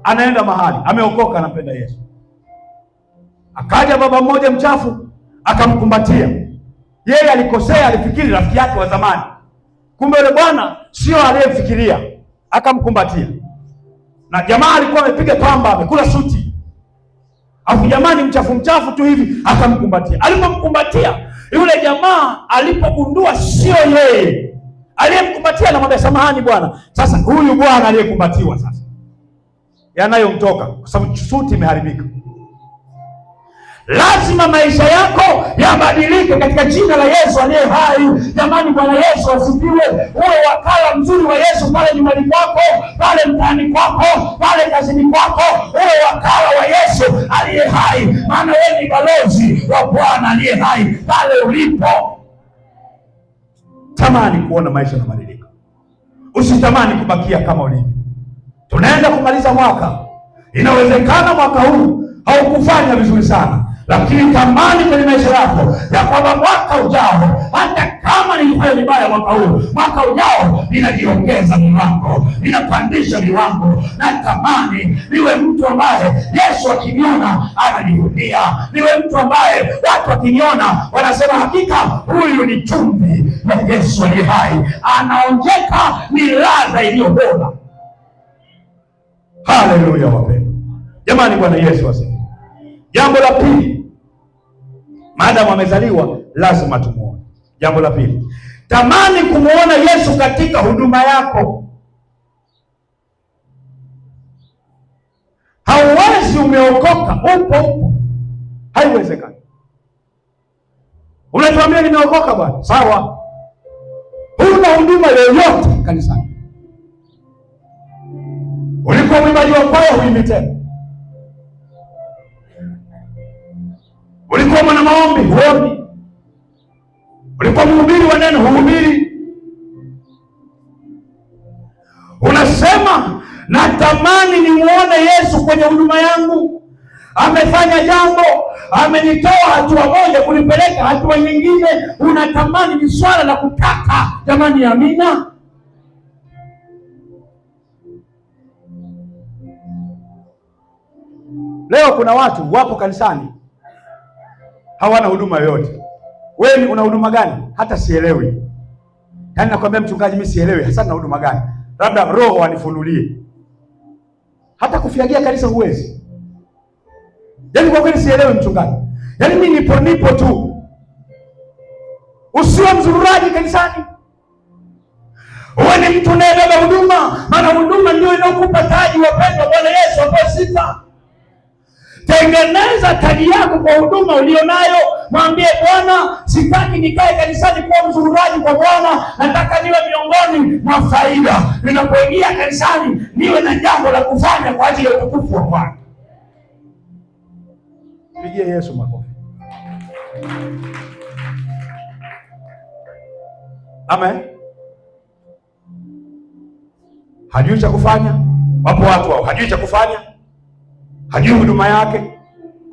anaenda mahali, ameokoka, anampenda Yesu. Akaja baba mmoja mchafu akamkumbatia. Yeye alikosea, alifikiri rafiki yake wa zamani, kumbe yule bwana sio aliyemfikiria. Akamkumbatia, na jamaa alikuwa amepiga pamba, amekula suti, afu jamani mchafu tu hivi, akamkumbatia. Alipomkumbatia yule jamaa, alipogundua sio yeye aliyemkumbatia, anamwambia samahani bwana. Sasa huyu bwana aliyekumbatiwa sasa yanayomtoka, kwa sababu suti imeharibika. Lazima maisha yako yabadilike katika jina la Yesu aliye hai. Jamani, Bwana Yesu asifiwe. Uwe wakala mzuri wa Yesu pale nyumbani kwako, pale mtaani kwako, pale kazini kwako. Uwe wakala wa Yesu aliye hai, maana wewe ni balozi wa Bwana aliye hai pale ulipo. Tamani kuona maisha yanabadilika, usitamani kubakia kama ulivyo. Tunaenda kumaliza mwaka, inawezekana mwaka huu haukufanya vizuri sana, lakini tamani kwenye maisha yako ya kwamba mwaka ujao, hata kama nilifanya vibaya mwaka huu, mwaka ujao ninajiongeza viwango, ninapandisha viwango. Na tamani niwe mtu ambaye Yesu akiniona ananirudia, niwe mtu ambaye watu wakiniona wanasema hakika huyu ni chumvi ya Yesu aliye hai, anaonjeka ni ladha iliyo bora. Haleluya wapendwa. Jamani, Bwana Yesu asifiwe. Jambo la pili, maadamu amezaliwa lazima tumuone. Jambo la pili, tamani kumuona Yesu katika huduma yako. Hauwezi umeokoka upo, haiwezekani. Unatuambia nimeokoka bwana, sawa, huna huduma yoyote kanisani. Ulikuwa mwimbaji wa kwaya, huimbi tena. Ulikuwa mwana maombi, huombi. Ulikuwa mhubiri wa neno, huhubiri. Unasema natamani nimuone Yesu kwenye huduma yangu. Amefanya jambo, amenitoa hatua moja kunipeleka hatua nyingine. Unatamani, ni swala la kutaka. Jamani, amina. Leo kuna watu wapo kanisani hawana huduma yoyote. Wewe una huduma gani? Hata sielewi. Yaani nakwambia mchungaji, mimi sielewi hasa na huduma gani, labda Roho anifunulie. Hata kufiagia kanisa huwezi. Yaani kwa kweli sielewi mchungaji. Yaani mimi nipo tu. Usiwe mzururaji kanisani. Uwe ni mtu unayebeba huduma, maana huduma ndio inayokupa taji. Wapendwa, Bwana Yesu apewe sifa. Tengeneza taji yako kwa huduma ulionayo. Mwambie Bwana, sitaki nikae kanisani kuwa mzururaji kwa Bwana, nataka niwe miongoni mwa faida. Ninapoingia kanisani niwe na jambo la kufanya kwa ajili ya utukufu wa Bwana. Pigie Yesu makofi. Amen. Hajui cha kufanya. Wapo watu hao hajui cha kufanya, hajui huduma yake,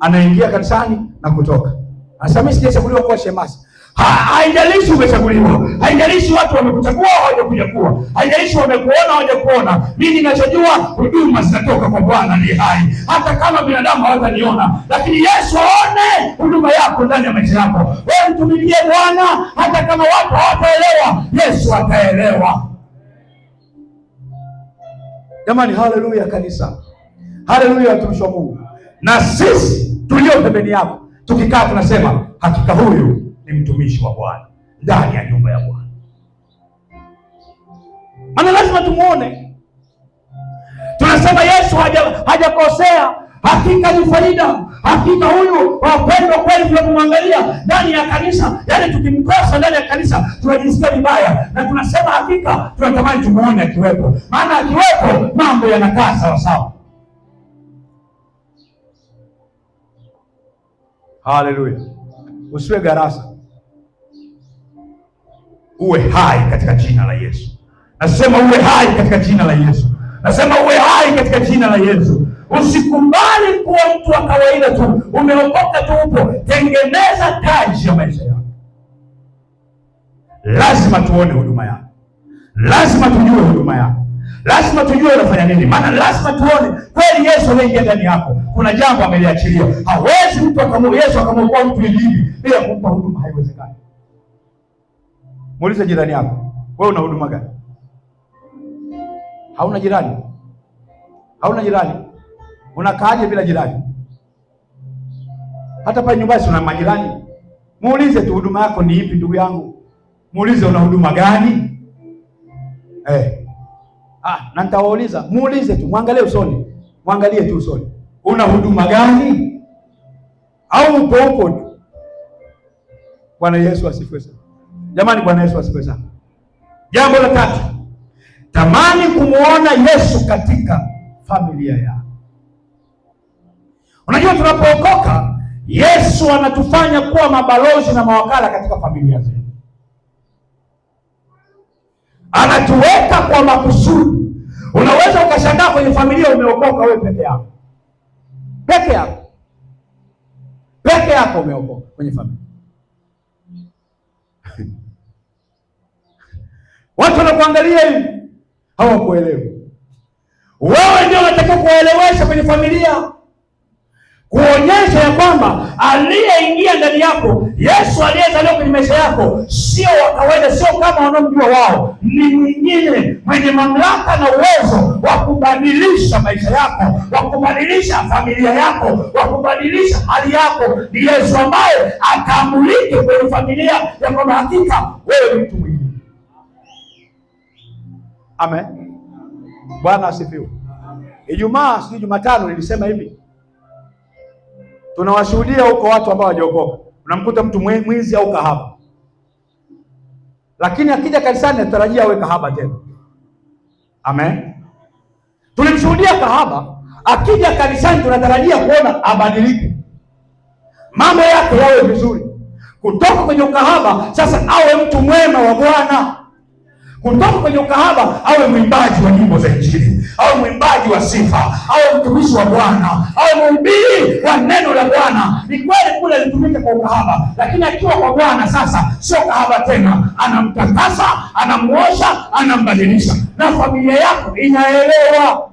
anaingia kanisani na kutoka. Anasema mimi sijachaguliwa kuwa shemasi. Haijalishi umechaguliwa, haijalishi watu wamekuchagua hawajakuja kuwa, haijalishi wamekuona hawajakuona. Mimi ninachojua huduma zinatoka kwa Bwana aliye hai. Hata kama binadamu hawataniona, lakini Yesu aone huduma yako ndani ya maisha yako. Wewe mtumikie Bwana, hata kama watu hawataelewa, Yesu ataelewa. Jamani, haleluya kanisa. Haleluya watumishi wa Mungu. Na sisi tulio pembeni yako tukikaa tunasema hakika huyu ni mtumishi wa Bwana ndani ya nyumba ya Bwana. Maana lazima tumuone. Tunasema Yesu hajakosea, hakika ni faida. Hakika huyu wapendwa kweli tunapomwangalia ndani ya kanisa, yaani tukimkosa ndani ya kanisa tunajisikia vibaya, na tunasema hakika tunatamani tumuone akiwepo. Maana akiwepo mambo yanakaa sawa sawa. Haleluya. Usiwe garasa, uwe hai katika jina la Yesu. Nasema uwe hai katika jina la Yesu. Nasema uwe hai katika jina la Yesu. Usikubali kuwa mtu wa kawaida tu, umeokoka tu upo. Tengeneza taji ya maisha yako. Lazima tuone huduma yako, lazima tujue huduma yako, Lazima tujue unafanya nini, maana lazima tuone kweli Yesu ameingia ndani yako, kuna jambo ameliachilia. Hawezi mtu Yesu akamwokoa mtu hivi bila kumpa huduma, haiwezekani. Muulize jirani yako, wewe una huduma gani? Hauna jirani? Hauna jirani? Unakaaje bila jirani? Hata pale nyumbani una majirani. Muulize tu huduma yako ni ipi, ndugu yangu. Muulize una huduma gani? Na nitawauliza, muulize tu, mwangalie usoni. Mwangalie tu usoni. Una huduma gani? Au upo tu? Bwana Yesu asifiwe sana. Jamani, Bwana Yesu asifiwe sana. Jambo la tatu, tamani kumuona Yesu katika familia yako. Unajua, tunapookoka Yesu anatufanya kuwa mabalozi na mawakala katika familia zetu. Anatuweka kwa makusudi. Unaweza ukashangaa kwenye familia umeokoka wewe peke yako. Peke yako umeokoka kwenye familia. Watu wanakuangalia hivi, hawakuelewi. Wewe ndio unatakiwa kuwaelewesha kwenye familia, kuonyesha ya kwamba aliyeingia ndani yako, Yesu aliyezaliwa kwenye maisha yako, sio wa kawaida, sio kama wanaomjua wao, ni mwingine mwenye mamlaka na uwezo wa kubadilisha maisha yako, wa kubadilisha familia yako, wa kubadilisha hali yako. Ni Yesu ambaye akamulike kwenye familia ya kwamba hakika wewe ni mtu mwingine. Amen. Bwana asifiwe. Ijumaa, sijui Jumatano nilisema hivi, tunawashuhudia huko watu ambao hawajaokoka. Unamkuta mtu mwizi au kahaba, lakini akija kanisani anatarajia awe kahaba tena. Amen. Tulimshuhudia kahaba, akija kanisani tunatarajia kuona abadilike, mambo yake yawe vizuri, kutoka kwenye ukahaba sasa awe mtu mwema wa Bwana, kutoka kwenye ukahaba awe mwimbaji wa nyimbo za Injili, awe mwimbaji wa sifa, awe mtumishi wa Bwana, awe mhubiri wa neno la Bwana. Ni kweli kule alitumika kwa ukahaba, lakini akiwa kwa Bwana sasa sio kahaba tena, anamtakasa, anamuosha, anambadilisha, na familia yako inaelewa.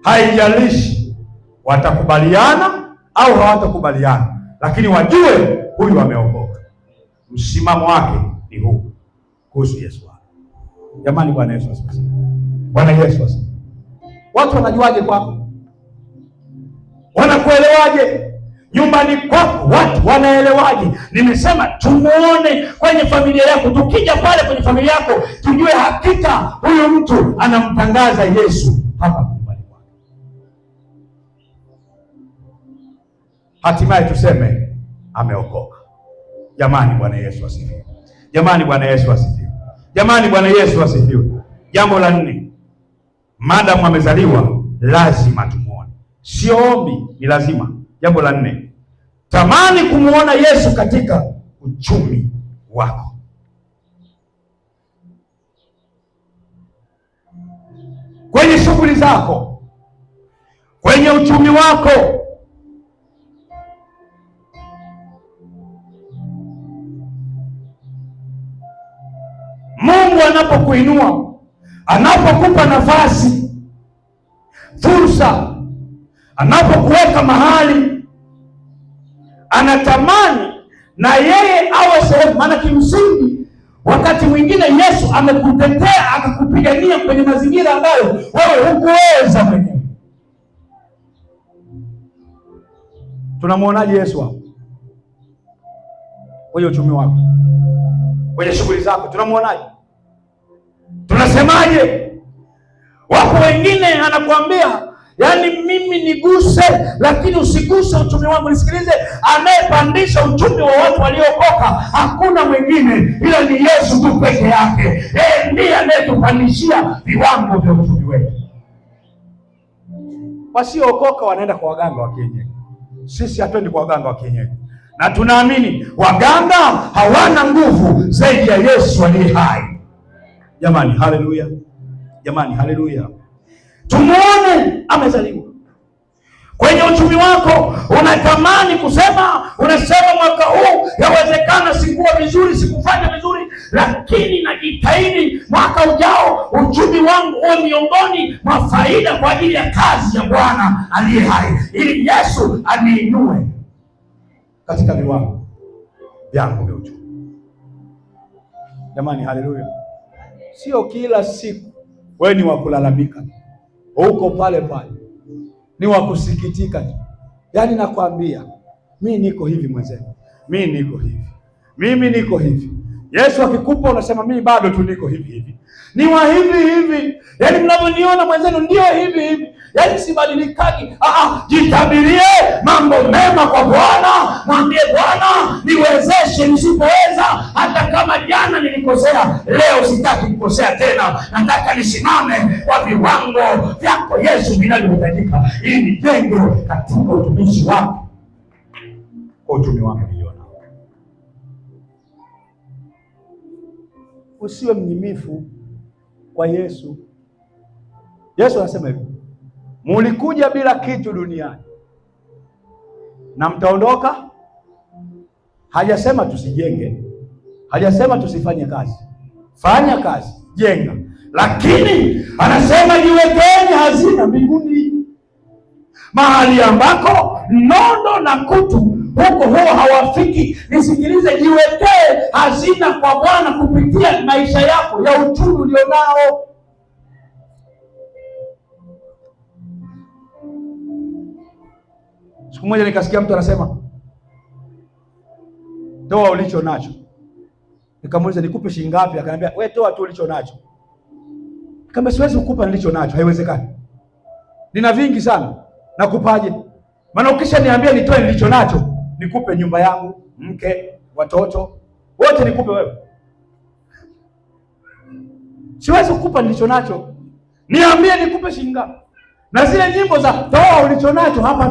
Haijalishi watakubaliana au hawatakubaliana, lakini wajue huyu ameokoka. Msimamo wake ni huu kuhusu Yesu. Jamani, Bwana Yesu asifiwe. Bwana Yesu asifiwe. Watu wanajuaje kwako? Wanakuelewaje? Nyumbani kwako watu wanaelewaje? Nimesema tumuone kwenye familia yako. Tukija pale kwenye familia yako, tujue hakika huyu mtu anamtangaza Yesu hapa nyumbani kwake. Hatimaye tuseme ameokoka. Jamani, Bwana Yesu asifiwe. Jamani, Bwana Yesu asifiwe. Jamani, Bwana Yesu asifiwe. Jambo la 4, madamu amezaliwa lazima tumuone, sio ombi, ni lazima. Jambo la 4, tamani kumuona Yesu katika uchumi wako. Kwenye shughuli zako, kwenye uchumi wako. Mungu anapokuinua, anapokupa nafasi, fursa, anapokuweka mahali, anatamani na yeye awe sehemu. Maana kimsingi wakati mwingine Yesu amekutetea, akakupigania kwenye mazingira ambayo wewe hukuweza mwenyewe. Tunamuonaje Yesu hapo? Kwenye uchumi wako, kwenye shughuli zako, tunamuonaje? Tunasemaje? Wapo wengine anakuambia, yaani mimi niguse, lakini usiguse uchumi wangu. Nisikilize, anayepandisha uchumi wa watu waliokoka hakuna mwingine ila ni Yesu tu peke yake. Yeye ndiye anayetupandishia viwango vya uchumi wetu. Wasiookoka wanaenda kwa waganga wa kienyeji. Sisi hatuendi kwa waganga wa kienyeji, na tunaamini waganga hawana nguvu zaidi ya Yesu aliye hai. Jamani, haleluya! Jamani, haleluya! Tumuone amezaliwa. Kwenye uchumi wako unatamani kusema, unasema mwaka huu yawezekana sikuwa vizuri, sikufanya vizuri, lakini najitahidi mwaka ujao uchumi wangu uwe miongoni mwa faida kwa ajili ya kazi ya Bwana aliye hai, ili Yesu aniinue katika viwango vyangu vya uchumi. Jamani, haleluya! Sio kila siku wewe ni wa kulalamika, uko pale pale, ni wa kusikitika tu. Yaani nakwambia, mimi niko hivi mwenzenu, mimi niko hivi, mimi niko hivi. Yesu akikupa unasema mimi bado tu niko hivi hivi, ni wa hivi hivi. Yaani mnavyoniona mwenzenu ndio hivi hivi, yaani sibadilikagi. Jitabirie mambo mema kwa Bwana, mwambie Bwana niwezeshe nisipoweza, hata kama jana nilikosea, leo sitaki kukosea tena, nataka nisimame kwa viwango vyako Yesu vinavyohitajika, ili nijenge katika utumishi wako, kwa utumi wako niliona. Usiwe mnyimifu kwa Yesu. Yesu anasema hivi, mulikuja bila kitu duniani na mtaondoka. Hajasema tusijenge, hajasema tusifanye kazi. Fanya kazi, jenga, lakini anasema jiwekeni hazina mbinguni, mahali ambako nondo na kutu huko huwa hawafiki. Nisikilize, jiwekee hazina kwa Bwana kupitia maisha yako ya uchumi ulionao. Siku moja nikasikia mtu anasema, toa ulicho nacho. Nikamuuliza, nikupe shilingi ngapi? Akaniambia, wewe toa tu ulicho nacho. Nikamwambia, siwezi kukupa nilicho nacho, haiwezekani. Nina vingi sana, nakupaje? Maana ukisha niambia nitoe nilicho nacho, nikupe nyumba yangu, mke, watoto, wote nikupe wewe. Siwezi kukupa nilicho nacho. Niambie nikupe shilingi ngapi? Na zile nyimbo za toa ulicho nacho hapa